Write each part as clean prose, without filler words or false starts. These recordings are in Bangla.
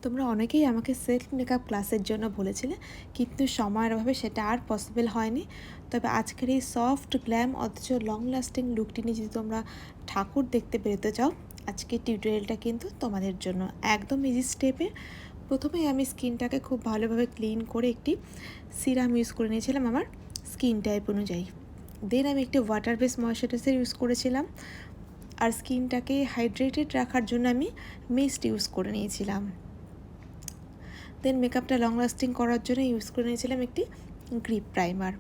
তোমরা অনেকেই আমাকে সেলফ মেকআপ ক্লাসের জন্য বলেছিলে, কিন্তু সময়ের অভাবে সেটা আর পসিবল হয়নি। তবে আজকের এই সফট গ্ল্যাম অথচ লং লাস্টিং লুকটি নিয়ে যদি তোমরা ঠাকুর দেখতে বেরোতে চাও, আজকের টিউটোরিয়ালটা কিন্তু তোমাদের জন্য একদম ইজি স্টেপে। প্রথমেই আমি স্কিনটাকে খুব ভালোভাবে ক্লিন করে একটি সিরাম ইউজ করে নিয়েছিলাম আমার স্কিন টাইপ অনুযায়ী। দেন আমি একটি ওয়াটার বেস ময়শ্চারাইজার ইউজ করেছিলাম, আর স্কিনটাকে হাইড্রেটেড রাখার জন্য আমি মিস্ট ইউজ করে নিয়েছিলাম। দেন মেকআপটা লং লাস্টিং করার জন্য ইউজ করে নিয়েছিলাম একটি গ্রিপ প্রাইমার,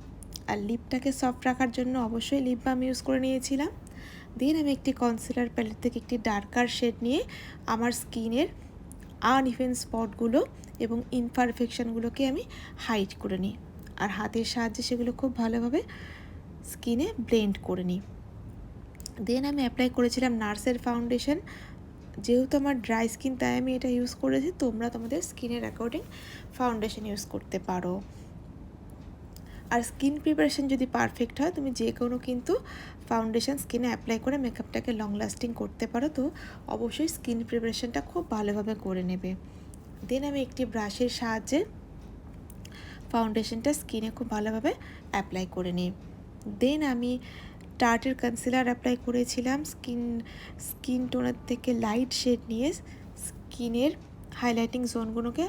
আর লিপটাকে সফট রাখার জন্য অবশ্যই লিপ বাম ইউজ করে নিয়েছিলাম। দেন আমি একটি কনসিলার প্যালেট থেকে একটি ডার্কার শেড নিয়ে আমার স্কিনের আনইভেন স্পটগুলো এবং ইনপারফেকশানগুলোকে আমি হাইড করে নিই, আর হাতের সাহায্যে সেগুলো খুব ভালোভাবে স্কিনে ব্লেন্ড করে নিই। দেন আমি অ্যাপ্লাই করেছিলাম নার্সের ফাউন্ডেশন। যেহেতু আমার ড্রাই স্কিন তাই আমি এটা ইউজ করেছি, তোমরা তোমাদের স্কিনের অ্যাকর্ডিং ফাউন্ডেশন ইউজ করতে পারো। আর স্কিন প্রিপারেশন যদি পারফেক্ট হয়, তুমি যে কোনো কিন্তু ফাউন্ডেশন স্কিনে অ্যাপ্লাই করে মেকআপটাকে লং লাস্টিং করতে পারো। তো অবশ্যই স্কিন প্রিপারেশনটা খুব ভালোভাবে করে নেবে। দেন আমি একটি ব্রাশের সাহায্যে ফাউন্ডেশনটা স্কিনে খুব ভালোভাবে অ্যাপ্লাই করে নিই। দেন আমি টার্টের কনসিলার অ্যাপ্লাই করেছিলাম স্কিন টোনের থেকে লাইট শেড নিয়ে স্কিনের হাইলাইটিং জোনগুলোকে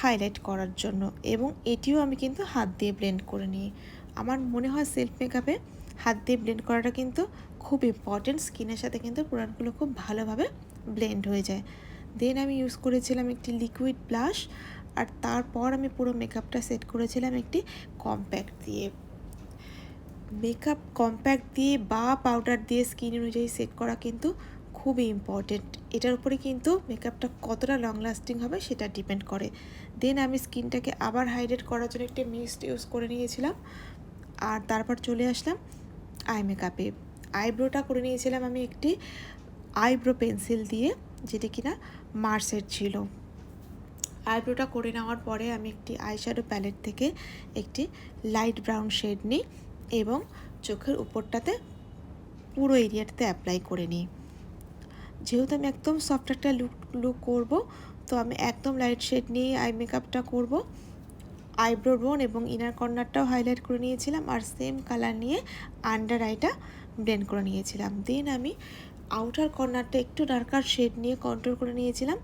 হাইলাইট করার জন্য, এবং এটিও আমি কিন্তু হাত দিয়ে ব্লেন্ড করে নিই। আমার মনে হয় সেলফ মেকআপে হাত দিয়ে ব্লেন্ড করাটা কিন্তু খুব ইম্পর্টেন্ট, স্কিনের সাথে কিন্তু প্রোডাক্টগুলো খুব ভালোভাবে ব্লেন্ড হয়ে যায়। দেন আমি ইউজ করেছিলাম একটি লিকুইড ব্লাশ, আর তারপর আমি পুরো মেকআপটা সেট করেছিলাম একটি কম্প্যাক্ট দিয়ে। মেকআপ কম্প্যাক্ট দিয়ে বা পাউডার দিয়ে স্কিন অনুযায়ী সেট করা কিন্তু খুবই ইম্পর্টেন্ট। এটার উপরে কিন্তু মেকআপটা কতটা লং লাস্টিং হবে সেটা ডিপেন্ড করে। দেন আমি স্কিনটাকে আবার হাইড্রেট করার জন্য একটি মিস্ট ইউজ করে নিয়েছিলাম, আর তারপর চলে আসলাম আই মেকআপে। আইব্রোটা করে নিয়েছিলাম আমি একটি আইব্রো পেন্সিল দিয়ে, যেটি কিনা মার্সের ছিল। আইব্রোটা করে নেওয়ার পরে আমি একটি আইশ্যাডো প্যালেট থেকে একটি লাইট ব্রাউন শেড নিই এবং চোখের উপরটাতে পুরো এরিয়াটাতে অ্যাপ্লাই করে নিই। যেহেতু আমি একদম সফট একটা লুক করব, তো আমি একদম লাইট শেড নিয়ে আই মেকআপটা করব। আইব্রো বোন এবং ইনার কর্নারটাও হাইলাইট করে নিয়েছিলাম, আর সেম কালার নিয়ে আন্ডার আইটা ব্লেন্ড করে নিয়েছিলাম। দেন আমি আউটার কর্নারটা একটু ডার্কার শেড নিয়ে কন্ট্রোল করে নিয়েছিলাম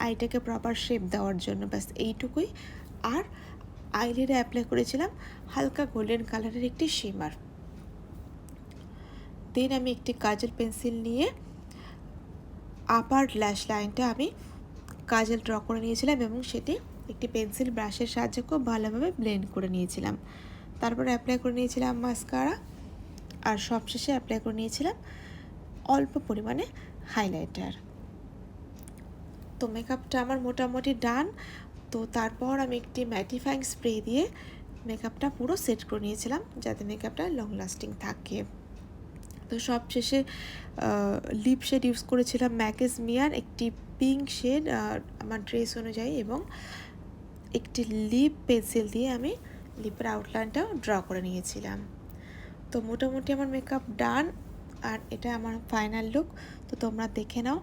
আইটাকে প্রপার শেপ দেওয়ার জন্য, ব্যাস এইটুকুই। আর আইলিডে অ্যাপ্লাই করেছিলাম হালকা গোল্ডেন কালারের একটি শিমার। দেন আমি একটি কাজল পেন্সিল নিয়ে আপার ল্যাশ লাইনটা আমি কাজল ড্র করে নিয়েছিলাম এবং সেটি একটি পেন্সিল ব্রাশের সাহায্যে খুব ভালোভাবে ব্লেন্ড করে নিয়েছিলাম। তারপরে অ্যাপ্লাই করে নিয়েছিলাম মাস্কারা, আর সবশেষে অ্যাপ্লাই করে নিয়েছিলাম অল্প পরিমাণে হাইলাইটার। তো মেকআপটা আমার মোটামুটি ডান। তো তারপর আমি একটি ম্যাটিফাইং স্প্রে দিয়ে মেকআপটা পুরো সেট করে নিয়েছিলাম যাতে মেকআপটা লং লাস্টিং থাকে। তো সবশেষে লিপ শেড ইউজ করেছিলাম ম্যাকেজ মিয়ার একটি পিঙ্ক শেড আমার ড্রেস অনুযায়ী, এবং একটি লিপ পেন্সিল দিয়ে আমি লিপের আউটলাইনটাও ড্র করে নিয়েছিলাম। তো মোটামুটি আমার মেকআপ ডান, আর এটা আমার ফাইনাল লুক। তো তোমরা দেখে নাও,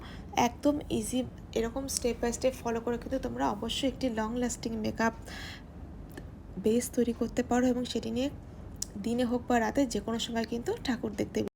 একদম ইজি। এরকম স্টেপ বাই স্টেপ ফলো করে কিন্তু তোমরা অবশ্যই একটি লং লাস্টিং মেকআপ বেস তৈরি করতে পারো, এবং সেটি নিয়ে দিনে হোক বা রাতে যে কোনো সময় কিন্তু ঠাকুর দেখতে